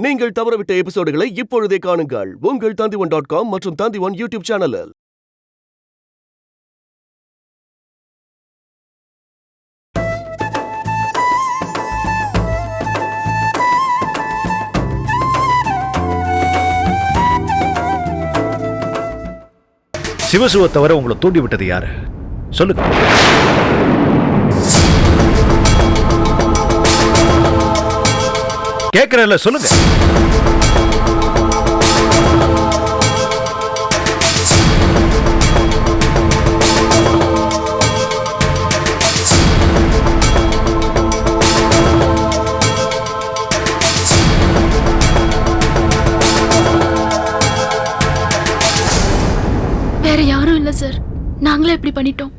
நீங்கள் தவறவிட்ட எபிசோடுகளை இப்பொழுதே காணுங்கள் உங்கள் Tandivan.com மற்றும் Tandivan யூடியூப் சேனலில். சிவசுவை தவிர உங்களை தூண்டி விட்டது யாரு சொல்லுங்க. கேட்கிறேன்ல, சொல்லுங்க. வேற யாரும் இல்ல சார், நாங்களே இப்படி பண்ணிட்டோம்.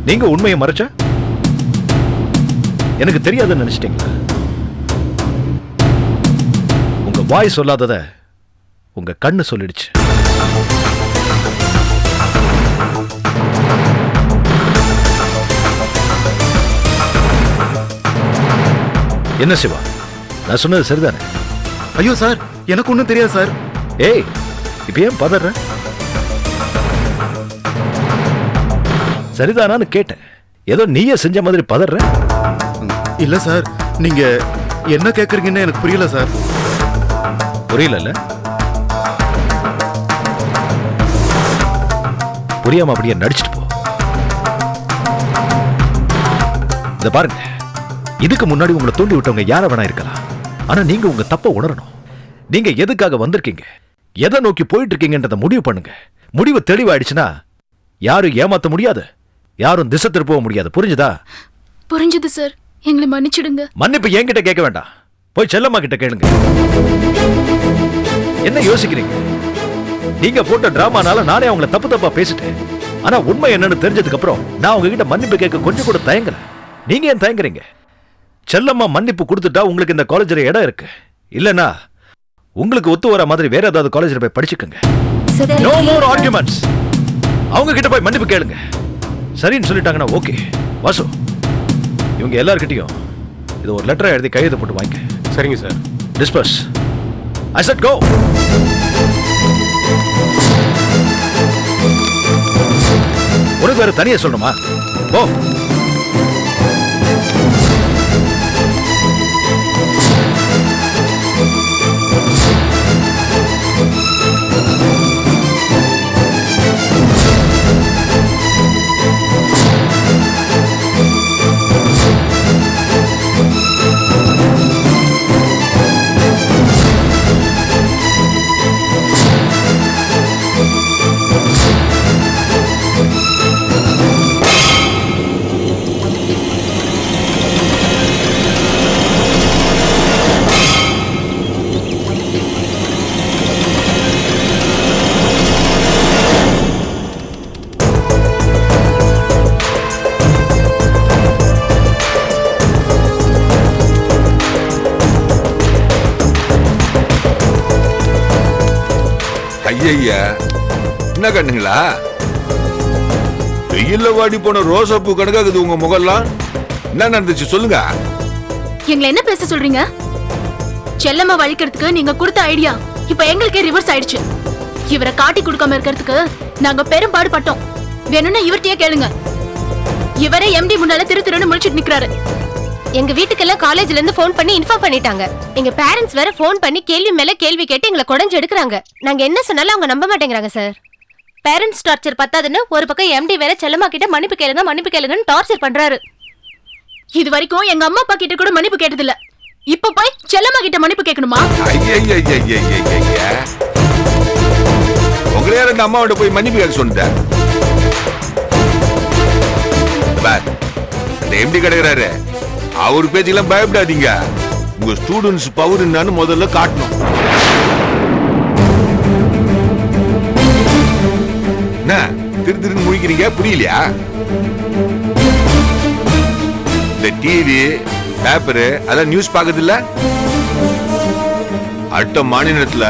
நீங்க உண்மையை மறைச்சா எனக்கு தெரியாதுன்னு நினைச்சிட்டீங்களா? உங்க வாய் சொல்லாதத உங்க கண்ணு சொல்லிடுச்சு. என்ன சிவா, நான் சொன்னது சரிதானே? ஐயோ சார், எனக்கு ஒன்றும் தெரியாது சார். ஏய், இப்ப ஏன் பதற? சரிதானான்னு கேட்டேன். ஏதோ நீயே செஞ்ச மாதிரி பதற. இல்ல சார், நீங்க என்ன கேக்குறீங்கன்னு எனக்கு புரியல சார். புரியல? புரியாம அப்படியே நடிச்சிட்டு போ. இத பாருங்க, இதுக்கு முன்னாடி உங்களை தூண்டி விட்டவங்க யார வேணா இருக்கலாம். ஆனா நீங்க உங்க தப்ப உணரணும். நீங்க எதுக்காக வந்திருக்கீங்க, எதை நோக்கி போயிட்டு இருக்கீங்கன்றத முடிவு பண்ணுங்க. முடிவு தெளிவாயிடுச்சுன்னா யாரும் ஏமாத்த முடியாது, யாரும் திசை திருப்ப முடியாது. புரிஞ்சுதா? புரிஞ்சுது சார், எங்களை மன்னிச்சிடுங்க. மன்னிப்பு என்கிட்ட கேட்க வேண்டாம், போய் செல்லம்மா கிட்ட கேளுங்க. என்ன யோசிக்கிறீங்க? நீங்க போட்ட டிராமானால நானே அவங்களை தப்பு தப்பா பேசிட்டேன். ஆனா உண்மை என்னன்னு தெரிஞ்சதுக்கு அப்புறம் நான் உங்ககிட்ட மன்னிப்பு கேட்க கொஞ்சம் கூட தயங்கல. நீங்க ஏன் தயங்குறீங்க? செல்லம்மா மன்னிப்பு கொடுத்துட்டா உங்களுக்கு இந்த காலேஜ்ல இடம் இருக்கு. இல்லனா உங்களுக்கு ஒத்து வர மாதிரி வேற ஏதாவது காலேஜ்ல போய் படிச்சுக்கங்க. No more arguments. அவங்க கிட்ட போய் மன்னிப்பு கேளுங்க. சரின்னு சொல்லிட்டாங்கன்னா ஓகே. வாசு, இவங்க எல்லார்கிட்டையும் இது ஒரு லெட்டரை எழுதி கையெழுத்து போட்டு வாங்கிக்க. சரிங்க sir. Disburse. I said go. உனக்கு வேற தனியா சொல்லணுமா? போ. ஐயா, என்ன கண்ணுங்களா? வெயில்ல வாடி போன ரோசா பூ கணக்காகுது உங்க முகம்லாம். என்ன நடந்துச்சு சொல்லுங்க. எங்களை என்ன பேச சொல்றீங்க? செல்லம்மா வழிக்கிறதுக்கு நீங்க கொடுத்த ஐடியா இப்ப எங்களுக்கே ரிவர்ஸ் ஆயிடுச்சு. இவரை காட்டி கொடுக்காம இருக்கிறதுக்கு நாங்க பெரும்பாடு பட்டோம். வேணும்னா இவர்கிட்டயே கேளுங்க. இவரே எம்டி முன்னால திருன்னு முழிச்சிட்டு நிக்கிறாரு. எங்க வீட்டுக்கெல்லாம் காலேஜ்ல இருந்து போன் பண்ணி இன்ஃபார்ம் பண்ணிட்டாங்க. எங்க பேரண்ட்ஸ் வேற போன் பண்ணி கேள்வி மேல கேள்வி கேட்டு எங்களை குடஞ்சு எடுக்கிறாங்க. நாங்க என்ன சொன்னாலும் அவங்க நம்ப மாட்டேங்கிறாங்க சார். பேரண்ட்ஸ் டார்ச்சர் பத்தாதுன்னு ஒரு பக்கம் எம்டி வேற செல்லம்மா கிட்ட மன்னிப்பு கேளுங்கன்னு டார்ச்சர் பண்றாரு. இது வரைக்கும் எங்க அம்மா அப்பா கிட்ட கூட மன்னிப்பு கேட்டதில்ல. இப்ப போய் செல்லம்மா கிட்ட மன்னிப்பு கேட்கணுமா? உங்களே ரெண்டு அம்மாவோட போய் மன்னிப்பு கேட்க சொன்ன எம்டி கிடைக்கிறாரு. அவர் பேச்சுக்கெல்லாம் பயப்படாதீங்க. உங்க ஸ்டூடெண்ட்ஸ் பவர் என்னன்னு முதல்ல காட்டணும். என்ன திரு முடிக்கிறீங்க? புரியலையா? இந்த டிவி பேப்பரு அதான் நியூஸ் பாக்குறது இல்ல? அடுத்த மாநிலத்துல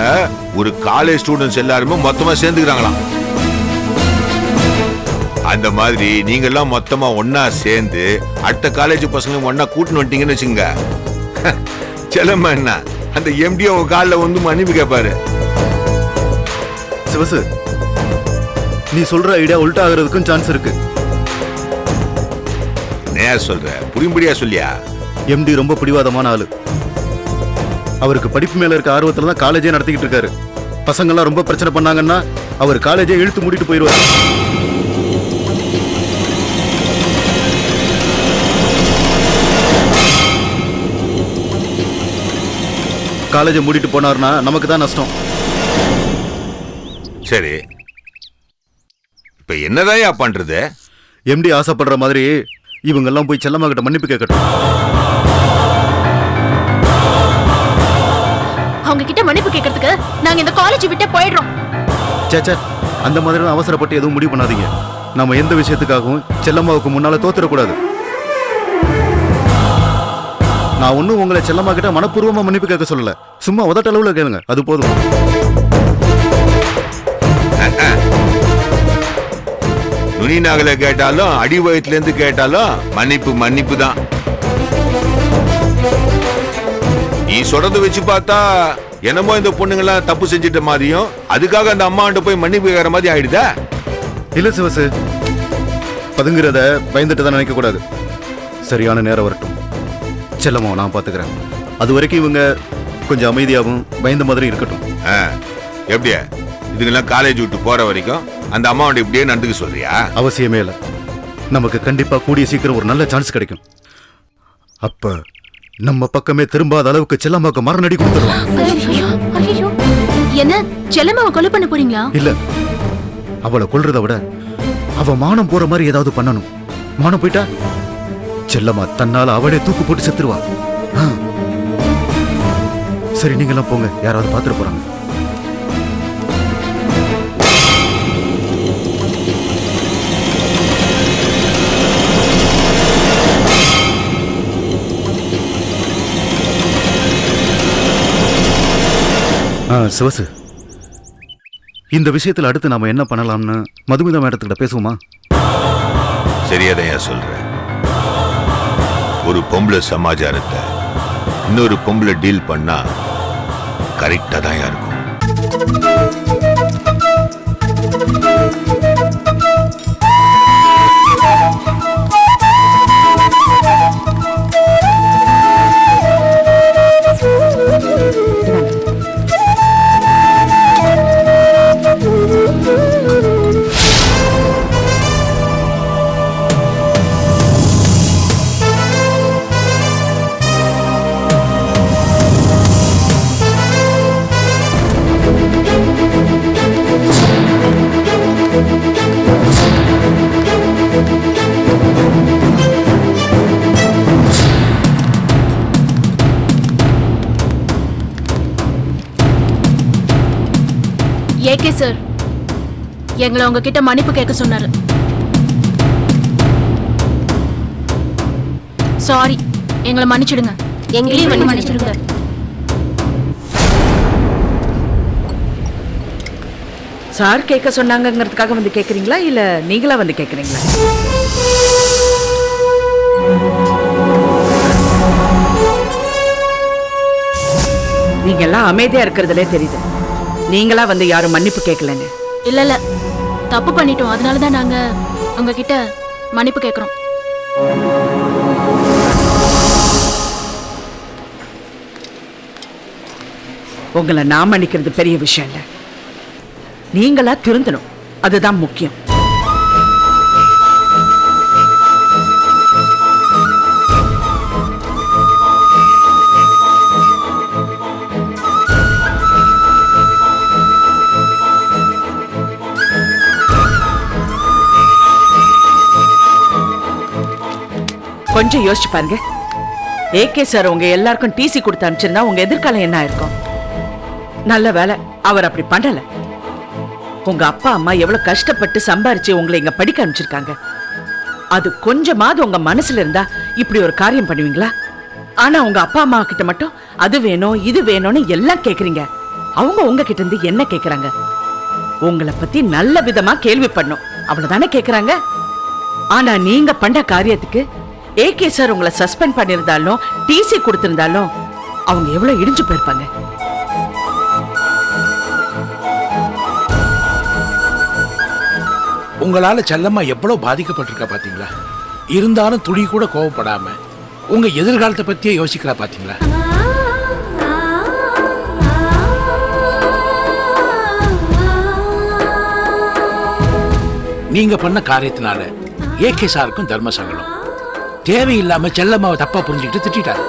ஒரு காலேஜ் ஸ்டூடெண்ட்ஸ் எல்லாருமே மொத்தமா சேர்ந்துக்கிறாங்களாம். அந்த மாதிரி நீங்க எல்லாம் மொத்தமா ஒன்னா சேர்ந்து அடுத்த காலேஜ் பசங்க ஒன்னா கூட்டின்னு வந்துட்டீங்கன்னு வச்சுங்க, செல்லம்மா என்ன அந்த எம்டி உங்க காலில் வந்து மன்னிப்பு கேட்பாரு. சிவசு, நீ சொல்ற ஐடியா உல்டா ஆகிறதுக்கும் சான்ஸ் இருக்கு. என்ன சொல்ற, புரியும்படியா சொல்லியா? எம்டி ரொம்ப பிடிவாதமான ஆளு. அவருக்கு படிப்பு மேல இருக்க ஆர்வத்துல தான் காலேஜே நடத்திக்கிட்டு இருக்காரு. பசங்கள்லாம் ரொம்ப பிரச்சனை பண்ணாங்கன்னா அவர் காலேஜே இழுத்து மூடிட்டு போயிடுவார். காலேஜை மூடிட்டு போனார்னா நமக்கு தான் நஷ்டம். சரி, இப்ப என்னதான் பண்றது? எம்டி ஆசைப்படுற மாதிரி இவங்கெல்லாம் போய் செல்லம்மா கிட்ட மன்னிப்பு கேட்கட்டும். அவங்க கிட்ட மன்னிப்பு கேட்கறதுக்கு நாங்க இந்த காலேஜ் விட்டு போயிடுறோம். சேச்சா, அந்த மாதிரி அவசரப்பட்டு எதுவும் முடிவு பண்ணாதீங்க. நம்ம எந்த விஷயத்துக்காகவும் செல்லம்மாவுக்கு முன்னால தோத்துறக்கூடாது. நான் ஒன்னும் உங்களை செல்லம்மா கிட்ட மனப்பூர்வமா மன்னிப்பு கேட்க சொல்லல, சும்மா உதட்டளவுல கேளுங்க, அது போதும். நுனி நகல கேட்டாலும் அடி வயத்துல இருந்து கேட்டாலும் மன்னிப்பு மன்னிப்பு தான். நீ சொல்றத வச்சு பார்த்தா என்னமோ இந்த பொண்ணுங்கெல்லாம் தப்பு செஞ்சிட்ட மாதிரியும் அதுக்காக அந்த அம்மாண்ட போய் மன்னிப்பு கேட்கற மாதிரி ஆயிடுதா? இல்ல சிவசு, பதுங்கிறத பயந்துட்டு தான் நினைக்க கூடாது. சரியான நேரம் வரட்டும், செல்லம்மா நான் பாத்துக்கிறேன். அது வரைக்கும் இவங்க கொஞ்சம் அமைதியாகவும் பயந்த மாதிரி இருக்கட்டும். எப்படியா இதுக்கெல்லாம் காலேஜ் விட்டு போற வரைக்கும் அந்த அம்மாவோட இப்படியே நடந்துக்க சொல்றியா? அவசியமே இல்லை. நமக்கு கண்டிப்பா கூடிய சீக்கிரம் ஒரு நல்ல சான்ஸ் கிடைக்கும். அப்ப நம்ம பக்கமே திரும்பாத அளவுக்கு செல்லம்மாக்கு மரணடி கொடுத்துருவோம். என்ன செல்லம்மாவை கொலை பண்ண போறீங்களா? இல்ல, அவளை கொல்றதை விட அவ மானம் போற மாதிரி ஏதாவது பண்ணணும். மானம் போயிட்டா செல்லம்மா தன்னால அவளே தூக்கு போட்டு செத்துருவா. சரி, நீங்க எல்லாம் போங்க, யாராவது பாத்துட்டு போறாங்க. சிவசு, இந்த விஷயத்துல அடுத்து நாம என்ன பண்ணலாம்னு மதுமிதா மேடத்துக்கிட்ட பேசுவோமா? சரியாதான் சொல்றேன். ஒரு பொம்பளை சமாச்சாரத்தை இன்னொரு பொம்பளை டீல் பண்ணா கரெக்டா தான் இருக்கும். ஏகே சார் எங்களை உங்ககிட்ட மன்னிப்பு கேட்க சொன்னாரு. சாரி, எங்களை மன்னிச்சிடுங்க. எங்களையும் மன்னிச்சிடுங்க. சார் கேட்க சொன்னாங்கிறதுக்காக வந்து கேக்குறீங்களா இல்ல நீங்களா வந்து கேக்குறீங்களா? நீங்க எல்லாம் அமைதியா இருக்கிறதுலே தெரியுது. நீங்களா வந்து யாரும் மன்னிப்பு கேட்கலன்னு. இல்ல இல்ல, தப்பு பண்ணிட்டோம், அதனாலதான் நாங்க உங்ககிட்ட மன்னிப்பு கேட்கிறோம். உங்களை நான் மன்னிக்கிறது பெரிய விஷயம் இல்ல, நீங்களா திருந்தணும், அதுதான் முக்கியம். கொஞ்சம் யோசிச்சு பாருங்க. ஏகே சார் உங்க எல்லாருக்கும் டிசி கொடுத்து அனுப்பிச்சிருந்தா உங்க எதிர்காலம் என்ன ஆயிருக்கும்? நல்ல வேலை அவர் அப்படி பண்ணல. உங்க அப்பா அம்மா எவ்வளவு கஷ்டப்பட்டு சம்பாரிச்சு உங்களை இங்க படிக்க அனுப்பிச்சிருக்காங்க. அது கொஞ்சமாவது உங்க மனசுல இருந்தா இப்படி ஒரு காரியம் பண்ணுவீங்களா? ஆனா உங்க அப்பா அம்மா கிட்ட மட்டும் அது வேணும் இது வேணும்னு எல்லாம் கேக்குறீங்க. அவங்க உங்ககிட்ட இருந்து என்ன கேக்குறாங்க? உங்களை பத்தி நல்ல விதமா கேள்வி பண்ணும், அவ்வளவுதானே கேக்குறாங்க. ஆனா நீங்க பண்ண காரியத்துக்கு ஏகே சார் உங்களை சஸ்பெண்ட் பண்ணிருந்தாலும் டிசி கொடுத்திருந்தாலும் அவங்க எவ்வளவு இடிஞ்சு போயிருப்பாங்க. உங்களால செல்லம்மா எவ்வளவு பாதிக்கப்பட்டிருக்கா பாத்தீங்களா? இருந்தாலும் துளி கூட கோவப்படாம உங்க எதிர்காலத்தை பத்தியே யோசிக்கிறா பாத்தீங்களா? நீங்க பண்ண காரியத்தினால ஏகே சாருக்கும் தர்ம சங்கடம். தேவையில்லாம செல்லம்மாவை தப்பா புரிஞ்சுக்கிட்டு திட்டாரு.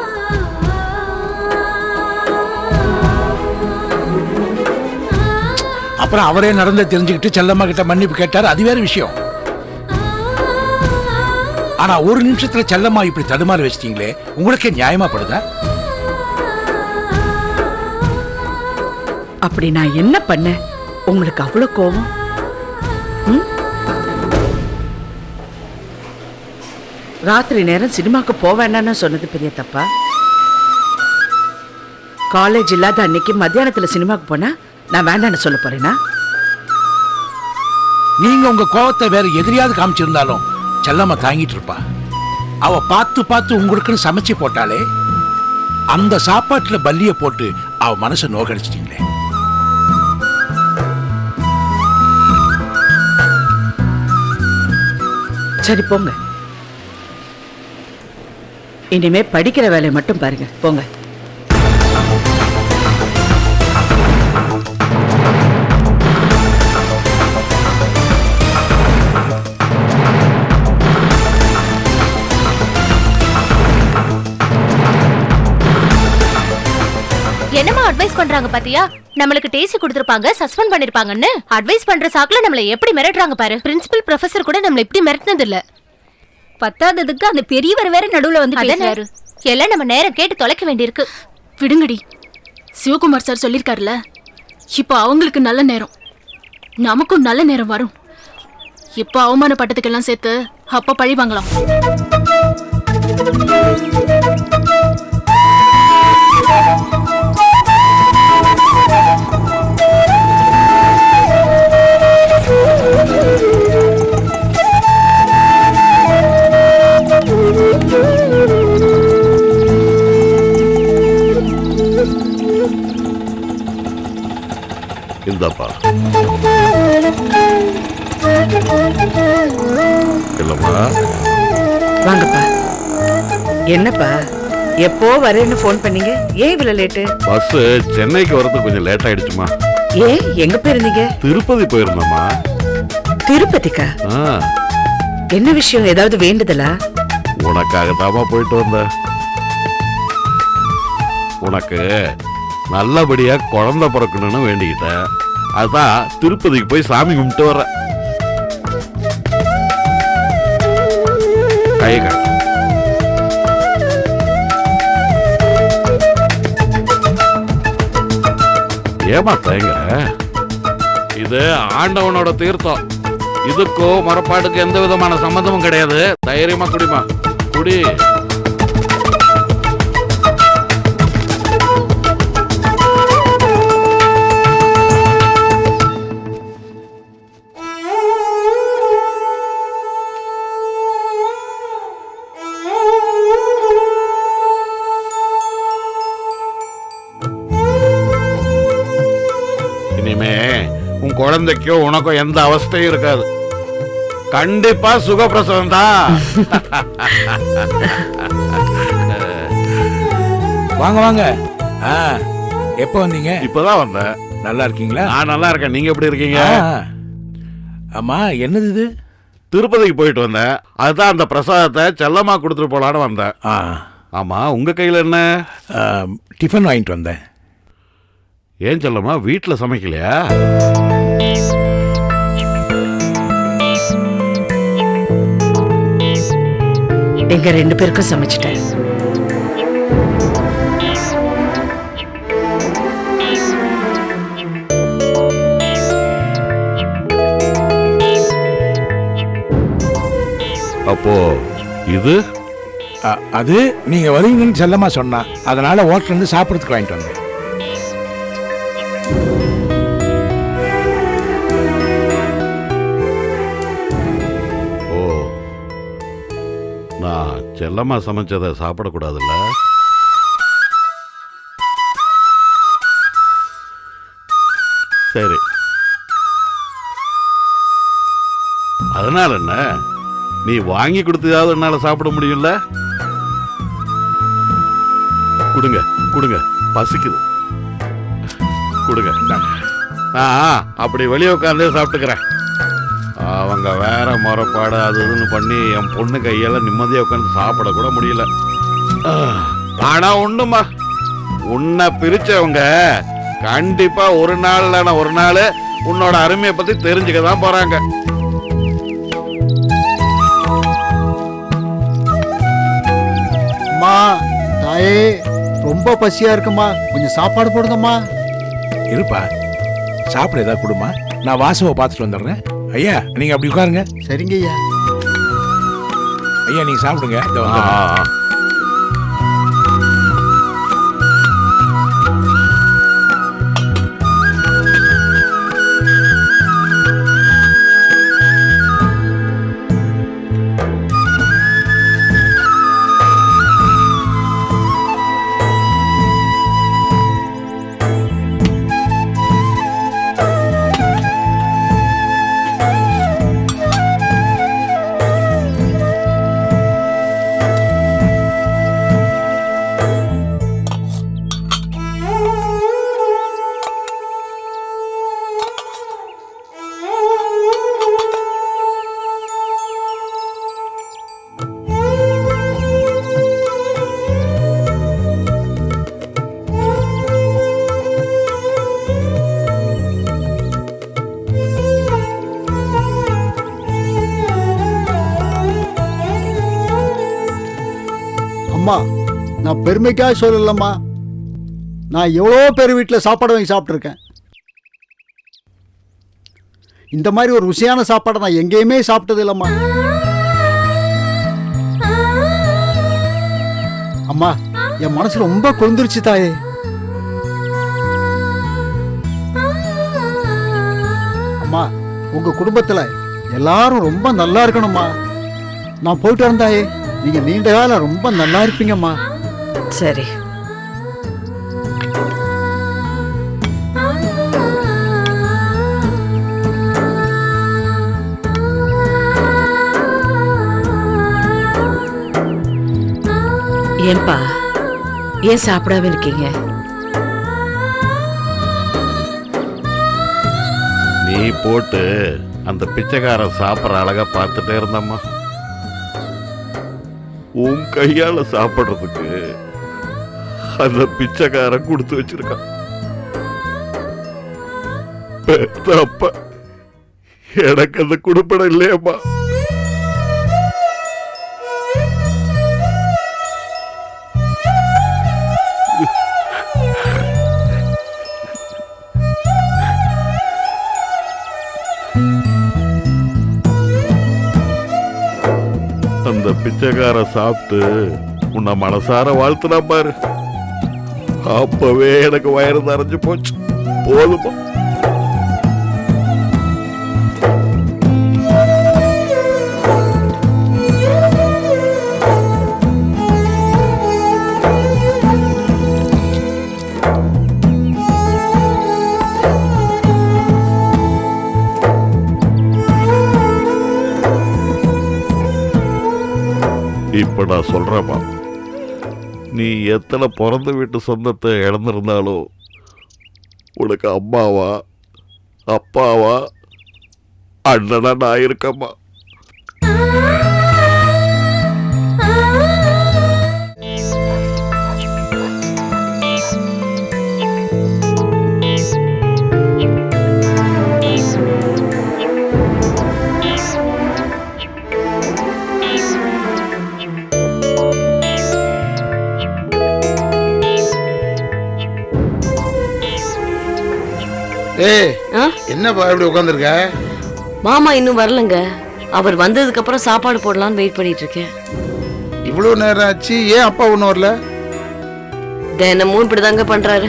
அப்புறம் அவரே நடந்த தெரிஞ்சுக்கிட்டு செல்லம்மா கிட்ட மன்னிப்பு கேட்டாரு, அது வேற விஷயம். ஆனா ஒரு நிமிஷத்துல செல்லம்மா இப்படி தடுமாறி வச்சிட்டீங்களே, உங்களுக்கே நியாயமா படுதா? அப்படி நான் என்ன பண்ணேன் உங்களுக்கு அவ்வளவு கோபம்? ராத்திரி நேரம் சினிமாக்கு போவேன்னு சொன்னது பெரிய தப்பா? காலேஜ் இல்லாத அன்னைக்கு மத்தியானத்துல சினிமாக்கு போனா நான் வேண்டான்னு சொல்ல போறேனா? நீங்க உங்க கோபத்தை வேற எதிரியாவது காமிச்சிருந்தாலும் செல்லம்மா தாங்கிட்டு இருப்பா. அவ பார்த்து பார்த்து உங்களுக்குன்னு சமைச்சு போட்டாலே, அந்த சாப்பாட்டுல பல்லிய போட்டு அவ மனசை நோகடிச்சிட்டீங்களே. சரி போங்க, இனிமே படிக்கிற வேலையை மட்டும் பாருங்க, போங்க. என்னமா அட்வைஸ் பண்றாங்க பாத்தியா? நம்மளுக்கு டிசி கொடுத்திருப்பாங்க, சஸ்பெண்ட் பண்ணிருப்பாங்கன்னு அட்வைஸ் பண்ற சாக்குல நம்மள எப்படி மிரட்டுறாங்க பாரு. பிரின்சிபல் ப்ரொஃபசர் கூட நம்மள இப்படி மிரட்டினது இல்ல. பத்தாததுக்கு அந்த பெரியவர் வேற நடுவுல வந்து பேசுறாரு. எல்லாம் நம்ம நேரம் கேட்டு தொலைக்க வேண்டியிருக்கு. விடுங்கடி, சிவகுமார் சார் சொல்லிருக்காருல, இப்போ அவங்களுக்கு நல்ல நேரம், நமக்கும் நல்ல நேரம் வரும். இப்போ அவமானப்பட்டதுக்கெல்லாம் சேர்த்து அப்ப பழி வாங்கலாம். இந்தப்பா இல்லம்மா. வாங்கப்பா. என்னப்பா எப்போ வரேன்னு போன் பண்ணீங்க? ஏன் இவ்வளவு லேட்டு? பஸ் சென்னைக்கு வரது கொஞ்சம் லேட் ஆயிடுச்சுமா. ஏன் எங்க போயிருந்தீங்க? திருப்பதி போயிருந்தோம்மா. திருப்பதிக்கா? என்ன விஷயம்? ஏதாவது வேண்டுதலா? உனக்காக தாமா போயிட்டு வந்த. உனக்கு நல்லபடியா குழந்தை பிறக்கணும்னு வேண்டிக்கிட்டேன். அதான் திருப்பதிக்கு போய் சாமி கும்பிட்டு வர. கைக ஏமா தயங்குற? இது ஆண்டவனோட தீர்த்தம். இதுக்கும் மரப்பாட்டுக்கு எந்த விதமான சம்பந்தமும் கிடையாது. தைரியமா குடிமா, குடி. இனிமே உன் குழந்தைக்கோ உனக்கோ எந்த அவஸ்தையும் இருக்காது. கண்டிப்பா சுகப்பிரசவம் தான். வாங்க வாங்க. எப்போ வந்தீங்க? இப்பதான் வந்தேன். நல்லா இருக்கீங்களா? நான் நல்லா இருக்கேன். நீங்க எப்படி இருக்கீங்க? அம்மா என்னது இது? திருப்பதிக்கு போயிட்டு வந்தேன். அதுதான் அந்த பிரசாதத்தை செல்லமா கொடுத்துட்டு போலான்னு வந்தேன். ஆமா, உங்க கையில என்ன? டிஃபன் வாங்கிட்டு வந்தேன். ஏன் செல்லமா வீட்டுல சமைக்கலையா? எங்க ரெண்டு பேருக்கும் சமைச்சிட்டேன். அப்போ இது அது நீங்க வருவீங்கன்னு செல்லமா சொன்னா, அதனால ஹோட்டல்ல இருந்து சாப்பிடறதுக்கு வாங்கிட்டு வந்தேன். நான் செல்லம்மா சமைச்சதை சாப்பிடக்கூடாதுல்ல? சரி, அதனால என்ன, நீ வாங்கி கொடுத்ததாவது என்னால சாப்பிட முடியும்ல? கொடுங்க கொடுங்க, பசிக்குது, கொடுங்க. நான் அப்படி வெளியே உட்காந்தே சாப்பிட்டுக்கிறேன். அவங்க வேற முறைப்பாடு அது இதுன்னு பண்ணி என் பொண்ணு கையெல்லாம் நிம்மதியாக உட்காந்து சாப்பிட கூட முடியல. ஆனா ஒண்ணுமா, உன்னை பிரிச்சவங்க கண்டிப்பா ஒரு நாள் ஒரு நாள் உன்னோட அருமையை பத்தி தெரிஞ்சுக்க தான் போறாங்க. அம்மா, தாயே, ரொம்ப பசியா இருக்குமா, கொஞ்சம் சாப்பாடு போடுங்கம்மா. இருப்பா, சாப்பிட ஏதாவது கொடுமா, நான் வாசவை பார்த்துட்டு வந்துடுறேன். ஐயா நீங்க அப்படி உட்காருங்க. சரிங்க ஐயா. ஐயா நீங்க சாப்பிடுங்க. இந்த வந்துடுறேன். அம்மா, நான் பெருமைக்காக சொல்லலம்மா, நான் எவ்வளோ பேர் வீட்டில் சாப்பாடு வாங்கி சாப்பிட்ருக்கேன். இந்த மாதிரி ஒரு ருசியான சாப்பாடை நான் எங்கேயுமே சாப்பிட்டது இல்லைம்மா. அம்மா, என் மனசு ரொம்ப கொந்துருச்சு தாயே. அம்மா, உங்க குடும்பத்தில் எல்லாரும் ரொம்ப நல்லா இருக்கணும்மா. நான் போயிட்டு வந்தாயே, நீங்க நீண்ட காலம் ரொம்ப நல்லா இருப்பீங்கம்மா. சரி. ஏன்பா, ஏன் சாப்பிடாம இருக்கீங்க? நீ போட்டு அந்த பிச்சைக்காரன் சாப்பிட்ற அழகா பார்த்துட்டே இருந்தம்மா. உன் கையால சாப்பிடுறதுக்கு அந்த பிச்சைக்காரன் கொடுத்து வச்சிருக்கான். அப்ப எனக்கு அந்த குடுப்படம் இல்லையம்மா. அந்த பிச்சைக்கார சாப்பிட்டு உன்னை மனசார வாழ்த்துனா பாரு, அப்பவே எனக்கு வயிறு நிறைஞ்சு போச்சு. போதுமா? இப்ப நான் சொல்றேம்மா, நீ எத்தனை பிறந்த வீட்டு சொந்தத்தை இழந்திருந்தாலும் உனக்கு அம்மாவா அப்பாவா அண்ணனா நான் இருக்கம்மா. என்னப்பா இப்படி உட்காந்துருக்க? மாமா இன்னும் வரலங்க. அவர் வந்ததுக்கு அப்புறம் சாப்பாடு போடலான்னு வெயிட் பண்ணிட்டு இருக்கேன். இவ்வளவு நேரம் ஆச்சு, ஏன் அப்பா ஒன்னும் வரல? தினமும் இப்படிதாங்க பண்றாரு.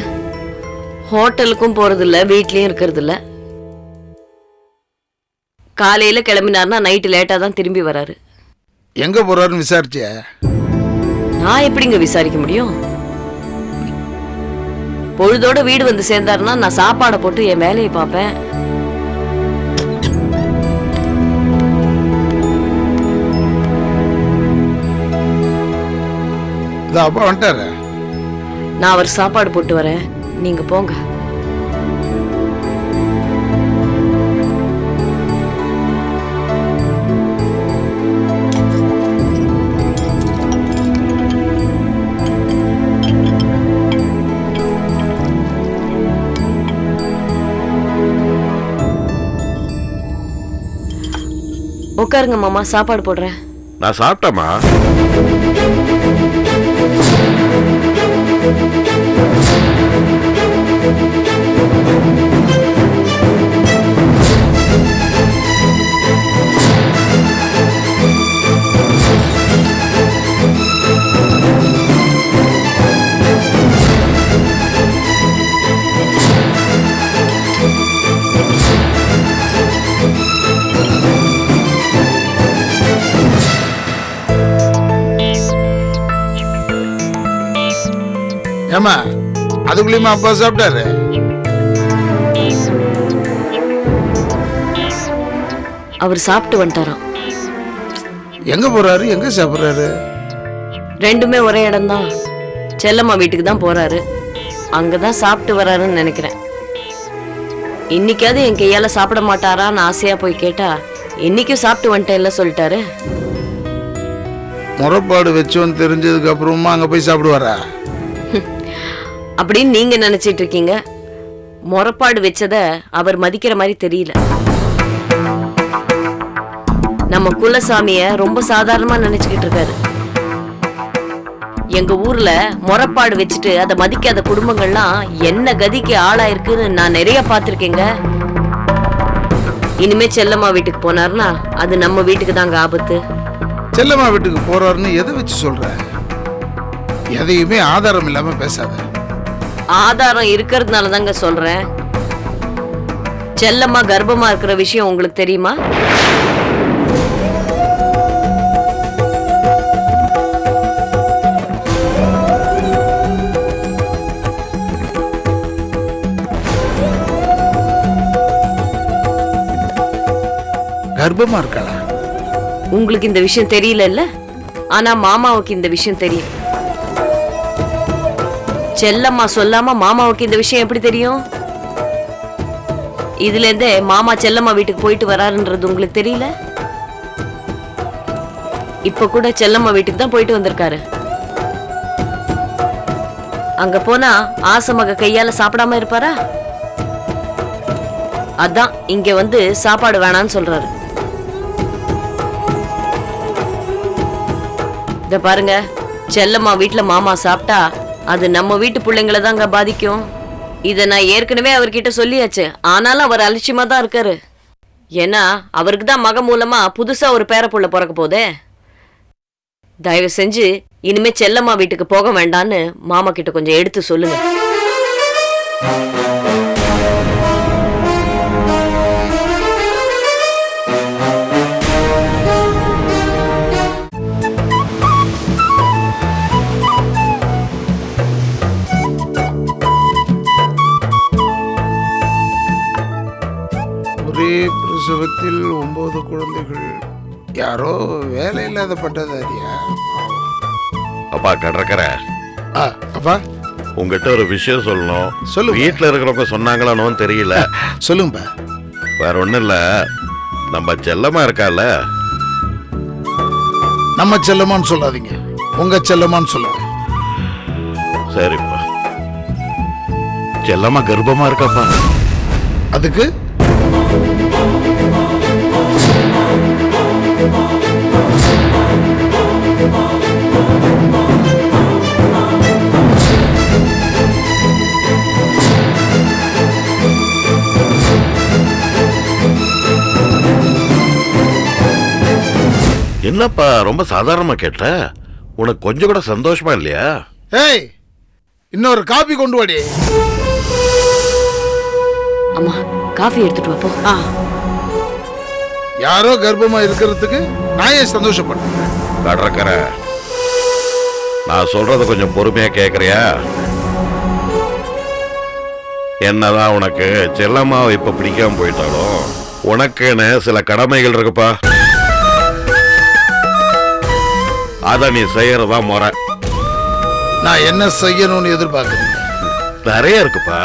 ஹோட்டலுக்கும் போறது இல்ல, வீட்லயும் இருக்கிறது இல்ல. காலையில கிளம்பினார்னா நைட்டு லேட்டா தான் திரும்பி வராரு. எங்க போறாருன்னு விசாரிச்சியா? நான் எப்படிங்க விசாரிக்க முடியும்? பொழுதோட வீடு வந்து சேர்ந்தாருன்னா நான் சாப்பாடை போட்டு என் வேலையை பார்ப்பேன். அப்பா வந்துட்டாரு. நான் அவர் சாப்பாடு போட்டு வரேன், நீங்க போங்க. உட்காருங்க மாமா, சாப்பாடு போடுறேன். நான் சாப்பிட்டேம்மா. ஏமா அதுக்குள்ளயுமா அப்பா சாப்பிட்டாரு? அவர் சாப்பிட்டு வந்துட்டாராம். எங்க போறாரு, எங்க சாப்பிடுறாரு? ரெண்டுமே ஒரே இடம்தான். செல்லம்மா வீட்டுக்கு தான் போறாரு. அங்கதான் சாப்பிட்டு வராருன்னு நினைக்கிறேன். இன்னைக்காவது என் கையால சாப்பிட மாட்டாரான்னு ஆசையா போய் கேட்டா இன்னைக்கும் சாப்பிட்டு வந்துட்டேன்ல சொல்லிட்டாரு. முறைப்பாடு வச்சோன்னு தெரிஞ்சதுக்கு அப்புறமா அங்க போய் சாப்பிடுவாரா? அப்படின்னு நீங்க நினைச்சிட்டு இருக்கீங்க. முறைப்பாடு வச்சத அவர் மதிக்கிற மாதிரி தெரியல. நம்ம குலசாமிய ரொம்ப சாதாரணமா நினைச்சுக்கிட்டு இருக்காரு. எங்க ஊர்ல முறைப்பாடு வச்சுட்டு அதை மதிக்காத குடும்பங்கள்லாம் என்ன கதிக்கு ஆளாயிருக்குன்னு நான் நிறைய பார்த்திருக்கேங்க. இனிமே செல்லம்மா வீட்டுக்கு போனாருன்னா அது நம்ம வீட்டுக்கு தாங்க ஆபத்து. செல்லம்மா வீட்டுக்கு போறாருன்னு எதை வச்சு சொல்ற? எதையுமே ஆதாரம் இல்லாம பேசாத. ஆதாரம் இருக்கிறதுனால தாங்க சொல்றேன். செல்லம்மா கர்ப்பமா இருக்கிற விஷயம் உங்களுக்கு தெரியுமா? கர்ப்பமா இருக்காளா? உங்களுக்கு இந்த விஷயம் தெரியல. ஆனா மாமாவுக்கு இந்த விஷயம் தெரியும். செல்லம்மா சொல்லாம மாமாவுக்கு இந்த விஷயம் எப்படி தெரியும்? இதுல இருந்தே மாமா செல்லம்மா வீட்டுக்கு போயிட்டு வராருன்றது உங்களுக்கு தெரியல. இப்ப கூட செல்லம்மா வீட்டுக்கு தான் போயிட்டு வந்திருக்காரு. அங்க போனா ஆசை மக கையால சாப்பிடாம இருப்பாரா? அதான் இங்க வந்து சாப்பாடு வேணான்னு சொல்றாரு. இத பாருங்க, செல்லம்மா வீட்டுல மாமா சாப்பிட்டா அது நம்ம வீட்டு பிள்ளைங்களை தாங்க பாதிக்கும். இதை நான் ஏற்கனவே அவர்கிட்ட சொல்லியாச்சு. ஆனாலும் அவர் அலட்சியமா தான் இருக்காரு. ஏன்னா அவருக்கு தான் மக மூலமா புதுசா ஒரு பேரப்புள்ள பிறக்க போதே. தயவு செஞ்சு இனிமே செல்லம்மா வீட்டுக்கு போக வேண்டான்னு மாமா கிட்ட கொஞ்சம் எடுத்து சொல்லுங்க. ஒரே பிரசவத்தில் 9 குழந்தைகள். யாரோ வேலை இல்லாத பட்டதாரியா? அப்பா கடற்கர, அப்பா உங்ககிட்ட ஒரு விஷயம் சொல்லணும். சொல்லுங்க. வீட்டுல இருக்கிறவங்க சொன்னாங்களானோ தெரியல. சொல்லுங்க. வேற ஒண்ணும் இல்ல, நம்ம செல்லமா இருக்கால. நம்ம செல்லமான்னு சொல்லாதீங்க, உங்க செல்லமான்னு சொல்லுங்க. சரிப்பா, செல்லமா கர்ப்பமா இருக்காப்பா. அதுக்கு என்னப்பா ரொம்ப சாதாரணமா கேட்ட? உனக்கு கொஞ்சம் கூட சந்தோஷமா இல்லையா? ஏய், இன்னொரு காபி கொண்டு வாடி. அம்மா காஃபி எடுத்துட்டு வா போ. யாரோ கர்ப்பமா இருக்கிறதுக்கு நான் ஏன் சந்தோஷப்படுறேன்? கடற்கரை, நான் சொல்றத கொஞ்சம் பொறுமையா கேக்குறியா? என்னதான் உனக்கு செல்லம்மாவை இப்ப பிடிக்காம போயிட்டாலும் உனக்குன்னு சில கடமைகள் இருக்குப்பா. அத நீ செய்யறதா முறை. நான் என்ன செய்யணும்னு எதிர்பார்க்கிறீங்க? நிறைய இருக்குப்பா.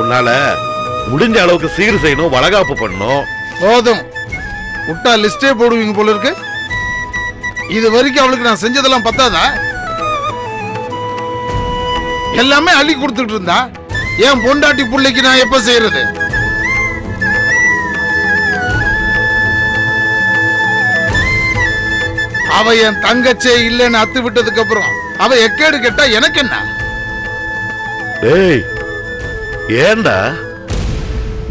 உன்னால முடிஞ்ச அளவுக்கு சீர் செய்யணும், வளகாப்பு பண்ணணும். போதும், விட்டா லிஸ்டே போடுவீங்க போல இருக்கு. இது வரைக்கும் அவளுக்கு நான் செஞ்சதெல்லாம் பத்தாதா? எல்லாமே அள்ளி கொடுத்துட்டு இருந்தா என் பொண்டாட்டி பிள்ளைக்கு நான் எப்ப செய்யறது? அவ என் தங்கச்சே இல்லைன்னு அத்து விட்டதுக்கு அப்புறம் அவ எக்கேடு கேட்டா எனக்கு என்ன? ஏய், ஏண்டா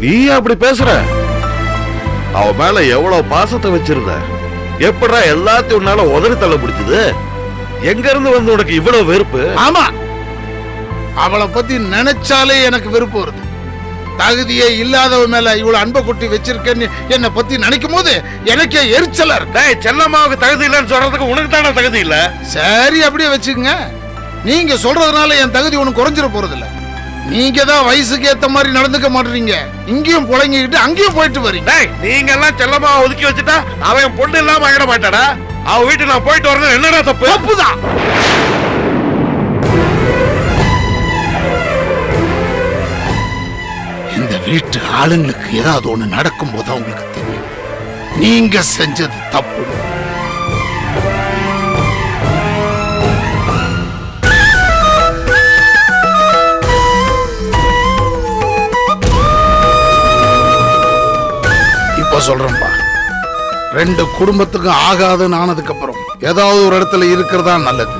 நீ அப்படி பேசுற? அவ மேல எவ்வளவு பாசத்தை வச்சிருந்த, எப்படா எல்லாத்தையும் உன்னால உதறி தள்ள பிடிச்சது? எங்க இருந்து வந்து உனக்கு இவ்வளவு வெறுப்பு? ஆமா, அவளை பத்தி நினைச்சாலே எனக்கு வெறுப்பு வருது. தகுதியே இல்லாதவ மேல இவ்வளவு அன்பை கொட்டி வச்சிருக்கேன்னு என்னை பத்தி நினைக்கும் போது எனக்கே எரிச்சலா இருக்கு. செல்லம்மாவுக்கு தகுதி இல்லைன்னு சொல்றதுக்கு உனக்கு தானே தகுதி இல்ல? சரி, அப்படியே வச்சுக்கங்க. நீங்க சொல்றதுனால என் தகுதி ஒண்ணு குறைஞ்சிட போறது இல்ல. நீங்க தான் வயசுக்கு ஏத்த மாதிரி நடந்துக்க மாட்டீங்க. இங்கேயும் புழங்கிக்கிட்டு அங்கேயும் போயிட்டு வரீங்க. நீங்க எல்லாம் செல்லம்மாவை ஒதுக்கி வச்சுட்டா அவன் பொண்ணு இல்லாம ஆகிட மாட்டாடா. அவ வீட்டு நான் போயிட்டு வரணும் என்னடா தப்பு? தப்புதான். இந்த வீட்டு ஆளுங்களுக்கு ஏதாவது ஒண்ணு நடக்கும் போது உங்களுக்கு தெரியும் நீங்க செஞ்சது தப்பு. இப்ப சொல்றேன்பா, ரெண்டு குடும்பத்துக்கும் ஆகாதுன்னு ஆனதுக்கு அப்புறம் ஏதாவது ஒரு இடத்துல இருக்கிறதா நல்லது.